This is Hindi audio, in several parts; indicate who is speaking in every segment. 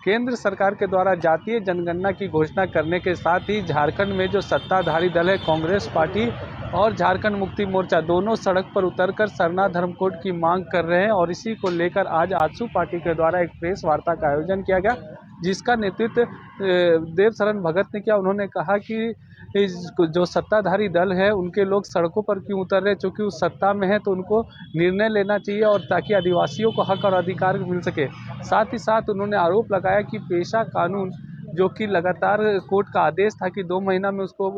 Speaker 1: केंद्र सरकार के द्वारा जातीय जनगणना की घोषणा करने के साथ ही झारखंड में जो सत्ताधारी दल है कांग्रेस पार्टी और झारखंड मुक्ति मोर्चा दोनों सड़क पर उतरकर सरना धर्म कोड की मांग कर रहे हैं। और इसी को लेकर आज आजसू पार्टी के द्वारा एक प्रेस वार्ता का आयोजन किया गया, जिसका नेतृत्व देवशरण भगत ने किया। उन्होंने कहा कि जो सत्ताधारी दल है उनके लोग सड़कों पर क्यों उतर रहे, चूँकि उस सत्ता में है तो उनको निर्णय लेना चाहिए और ताकि आदिवासियों को हक और अधिकार मिल सके। साथ ही साथ उन्होंने आरोप लगाया कि पेशा कानून जो कि लगातार कोर्ट का आदेश था कि 2 महीना में उसको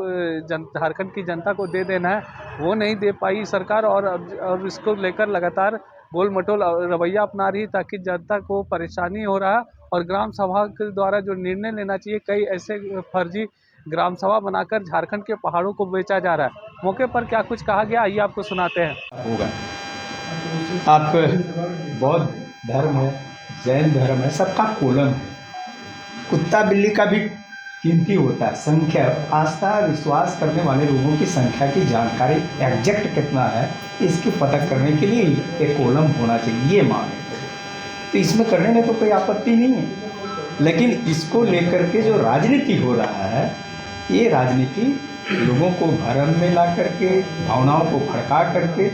Speaker 1: झारखंड की जनता को दे देना है, वो नहीं दे पाई सरकार और इसको लेकर लगातार गोल मटोल रवैया अपना रही ताकि जनता को परेशानी हो रहा। और ग्राम सभा के द्वारा जो निर्णय लेना चाहिए, कई ऐसे फर्जी ग्राम सभा बनाकर झारखंड के पहाड़ों को बेचा जा रहा है। मौके पर क्या कुछ कहा गया, आइए आपको सुनाते हैं।
Speaker 2: होगा आप बौद्ध धर्म है, जैन धर्म है, सबका कोलम है। कुत्ता बिल्ली का भी गिनती होता है, संख्या, आस्था विश्वास करने वाले लोगों की संख्या की जानकारी एग्जैक्ट कितना है इसकी पता करने के लिए एक कोलम होना चाहिए, ये मांग है। तो इसमें करने में तो कोई आपत्ति नहीं है, लेकिन इसको लेकर के जो राजनीति हो रहा है, ये राजनीति लोगों को भ्रम में ला करके, भावनाओं को भड़का करके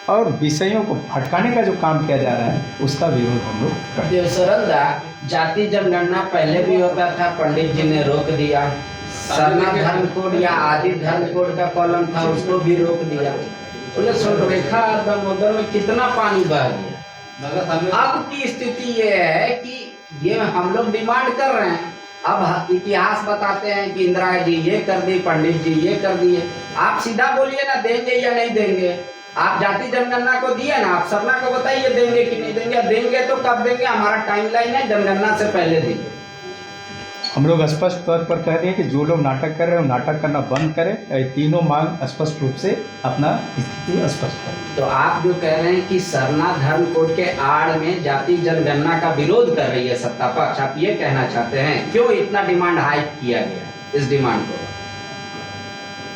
Speaker 2: और विषयों को भटकाने का जो काम किया जा रहा है, उसका विरोध हम लोग करते हैं।
Speaker 3: देवशरण दा, जाति जनगणना पहले भी होता था, पंडित जी ने रोक दिया। सरना धर्म कोड या आदि धर्म कोड का कॉलम था, उसको भी रोक दिया। बोले स्वर्णरेखा दामोदर में कितना पानी बह गया। अब की स्थिति ये है कि ये हम लोग डिमांड कर रहे हैं। अब इतिहास बताते हैं कि इंदिरा जी ये कर दी, पंडित जी ये कर दिए। आप सीधा बोलिए ना, देंगे या नहीं देंगे। आप जाति जनगणना को दिए ना, आप सरना को बताइए देंगे कि नहीं देंगे। देंगे तो कब देंगे, हमारा टाइमलाइन है, जनगणना से पहले दीजिए।
Speaker 2: हम लोग स्पष्ट तौर पर कह रहे हैं कि जो लोग नाटक कर रहे हैं वो नाटक करना बंद करें। ये तीनों मांग स्पष्ट रूप से अपना स्थिति स्पष्ट करें।
Speaker 3: तो आप जो कह रहे हैं कि सरना धर्म कोड के आड़ में जाति जनगणना का विरोध कर रही है सत्ता पक्ष, आप ये कहना चाहते हैं क्यों इतना डिमांड हाइक किया गया इस डिमांड को?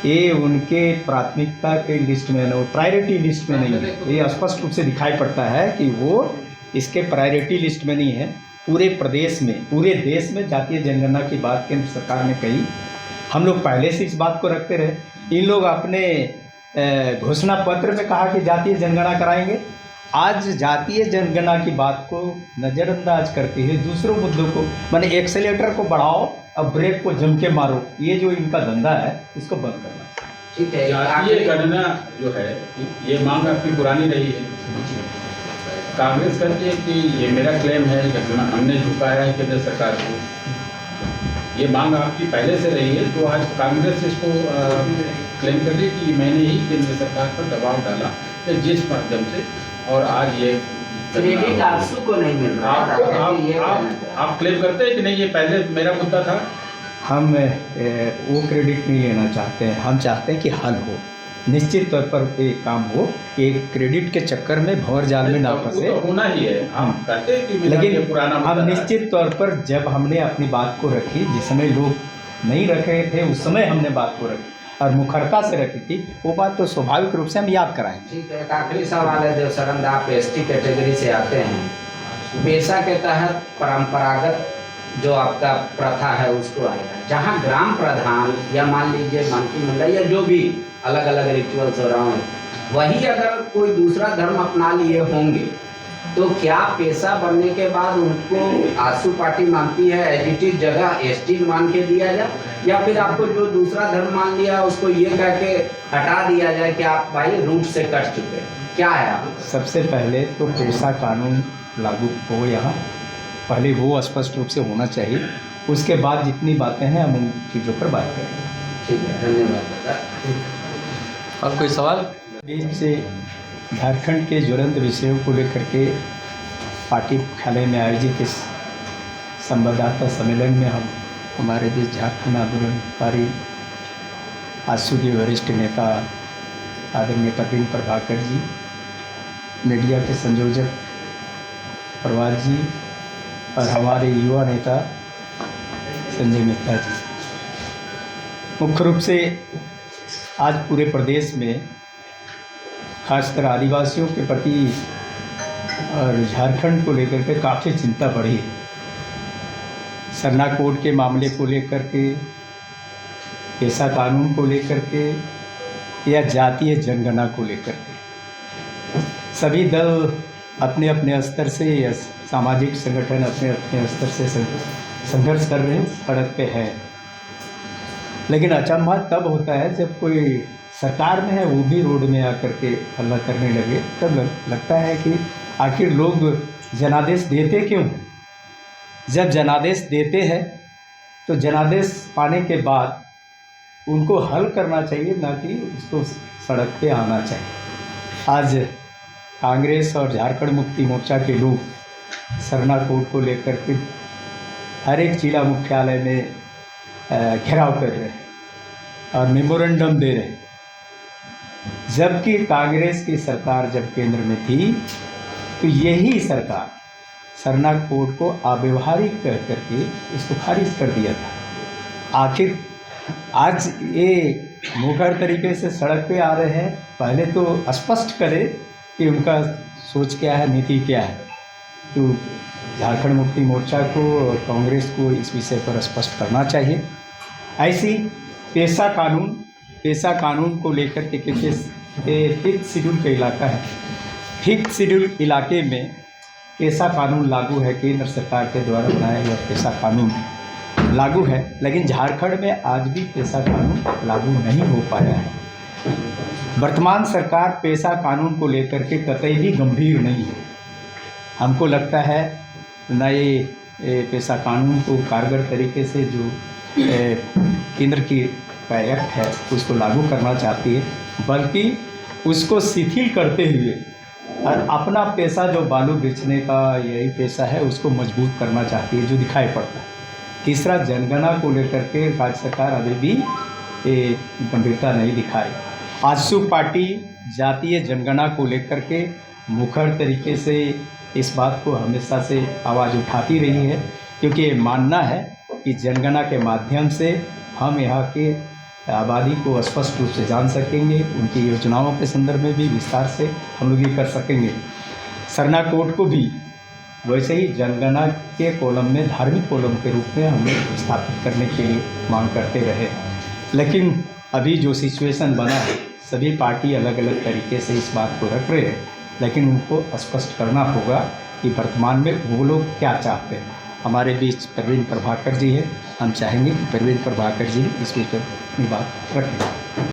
Speaker 2: ये उनके प्राथमिकता के लिस्ट में है, प्रायोरिटी लिस्ट में नहीं है। ये स्पष्ट रूप से दिखाई पड़ता है कि वो इसके प्रायोरिटी लिस्ट में नहीं है। पूरे प्रदेश में, पूरे देश में जातीय जनगणना की बात केंद्र सरकार ने कही। हम लोग पहले से इस बात को रखते रहे। इन लोग अपने घोषणा पत्र में कहा कि जातीय जनगणना कराएंगे। आज जातीय जनगणना की बात को नज़रअंदाज करते हुए दूसरों मुद्दों को, माने एक्सेलेटर को बढ़ाओ और ब्रेक को जम के मारो, ये जो इनका धंधा है इसको बंद करना।
Speaker 3: ठीक है,
Speaker 4: जातीय गणना जो है ये मांग आपकी पुरानी रही है। कांग्रेस करती है कि ये मेरा क्लेम है, हमने झुकाया है केंद्र सरकार को। ये मांग आपकी पहले से रही है, तो आज कांग्रेस इसको क्लेम कर रही है कि मैंने ही केंद्र सरकार पर दबाव डाला या जिस माध्यम से, और आज ये
Speaker 3: क्रेडिट आजसू को नहीं मिल रहा।
Speaker 4: आप क्लेम करते हैं कि नहीं ये पहले मेरा मुद्दा था?
Speaker 2: हम वो क्रेडिट नहीं लेना चाहते हैं। हम चाहते हैं कि हल हो, निश्चित तौर पर एक काम हो, एक क्रेडिट के चक्कर में भंवर जाल में ना फंसे।
Speaker 4: तो होना ही है, हम कहते हैं कि
Speaker 2: लेकिन
Speaker 4: पुराना
Speaker 2: हम निश्चित तौर पर जब हमने अपनी बात को रखी, जिस समय लोग नहीं रख रहे थे उस समय हमने बात को रखी और मुखरता से रखी थी, वो बात तो स्वाभाविक रूप से हम याद कराएंगे।
Speaker 3: ठीक है, एक आखिरी सवाल है देवशरण दा, आप एसटी कैटेगरी से आते हैं। पेशा के तहत परंपरागत जो आपका प्रथा है उसको आएगा, जहाँ ग्राम प्रधान या मान लीजिए मंत्री मंडल या जो भी अलग अलग रिचुअल्स हो रहा हूँ, वही अगर कोई दूसरा धर्म अपना लिए होंगे तो क्या पेशा बनने के बाद उनको आजसू पार्टी मानती है एडिटिव जगह एसटी मान के दिया जाए, या फिर आपको जो दूसरा धर्म मान लिया उसको ये कह के हटा दिया जाए कि आप भाई रूट से कट चुके हैं? क्या है आप?
Speaker 2: सबसे पहले तो पेशा कानून लागू हो, यहाँ पहले वो स्पष्ट रूप से होना चाहिए। उसके बाद जितनी बातें हैं हम उन चीज़ों पर बात करेंगे।
Speaker 3: ठीक है, धन्यवाद।
Speaker 1: और कोई सवाल?
Speaker 2: बीच से झारखंड के ज्वलंत विषयों को लेकर के पार्टी मुख्यालय में आयोजित इस संवाददाता सम्मेलन में हमारे बीच झारखंड आंदोलनकारी आजसू के वरिष्ठ नेता आदरणीय परवीन प्रभाकर जी, मीडिया के संयोजक प्रवाद जी और हमारे युवा नेता संजय मेहता जी। मुख्य रूप से आज पूरे प्रदेश में खासकर आदिवासियों के प्रति और झारखंड को लेकर के काफ़ी चिंता बढ़ी है। सरना कोड के मामले को लेकर के, पेशा कानून को लेकर के या जातीय जनगणना को लेकर के सभी दल अपने अपने स्तर से या सामाजिक संगठन अपने अपने स्तर से संघर्ष कर रहे हैं, सड़क पे है। लेकिन अचंभा तब होता है जब कोई सरकार में है वो भी रोड में आकर के हल्ला करने लगे, तब लगता है कि आखिर लोग जनादेश देते क्यों हैं। जब जनादेश देते हैं तो जनादेश पाने के बाद उनको हल करना चाहिए, ना कि उसको सड़क पे आना चाहिए। आज कांग्रेस और झारखंड मुक्ति मोर्चा के लोग सरना कोड को लेकर के हर एक जिला मुख्यालय में घेराव कर रहे हैं और मेमोरेंडम दे रहे हैं। जबकि कांग्रेस की सरकार जब केंद्र में थी तो यही सरकार सरना कोड को अव्यवहारिक कर करके इसको खारिज कर दिया था। आखिर आज ये मुखर तरीके से सड़क पे आ रहे हैं, पहले तो स्पष्ट करें कि उनका सोच क्या है, नीति क्या है। तो झारखंड मुक्ति मोर्चा को और कांग्रेस को इस विषय पर स्पष्ट करना चाहिए। ऐसी पेशा कानून को लेकर के, क्योंकि फिफ्थ शेड्यूल का इलाका है, फिफ्थ शेड्यूल इलाके में पेशा कानून लागू है, केंद्र सरकार के द्वारा बनाया हुआ पेशा कानून लागू है, लेकिन झारखंड में आज भी पेशा कानून लागू नहीं हो पाया है। वर्तमान सरकार पेशा कानून को लेकर के कतई भी गंभीर नहीं है। हमको लगता है नए पेशा कानून को कारगर तरीके से जो केंद्र की एक्ट है उसको लागू करना चाहती है, बल्कि उसको शिथिल करते हुए और अपना पेशा जो बालू बेचने का यही पेशा है उसको मजबूत करना चाहती है, जो दिखाई पड़ता है। तीसरा, जनगणना को लेकर के राज्य सरकार अभी भी गंभीरता नहीं दिखाई। आजसू पार्टी जातीय जनगणना को लेकर के मुखर तरीके से इस बात को हमेशा से आवाज़ उठाती रही है, क्योंकि ये मानना है कि जनगणना के माध्यम से हम यहाँ के आबादी को स्पष्ट रूप से जान सकेंगे, उनकी योजनाओं के संदर्भ में भी विस्तार से हम लोग ये कर सकेंगे। सरना कोड को भी वैसे ही जनगणना के कॉलम में धार्मिक कॉलम के रूप में हम लोग स्थापित करने के लिए मांग करते रहे। लेकिन अभी जो सिचुएशन बना है, सभी पार्टी अलग अलग तरीके से इस बात को रख रहे हैं, लेकिन उनको स्पष्ट करना होगा कि वर्तमान में वो लोग क्या चाहते हैं। हमारे बीच प्रवीण प्रभाकर जी है, हम चाहेंगे कि प्रवीण प्रभाकर जी इस विषय पर अपनी बात रखें।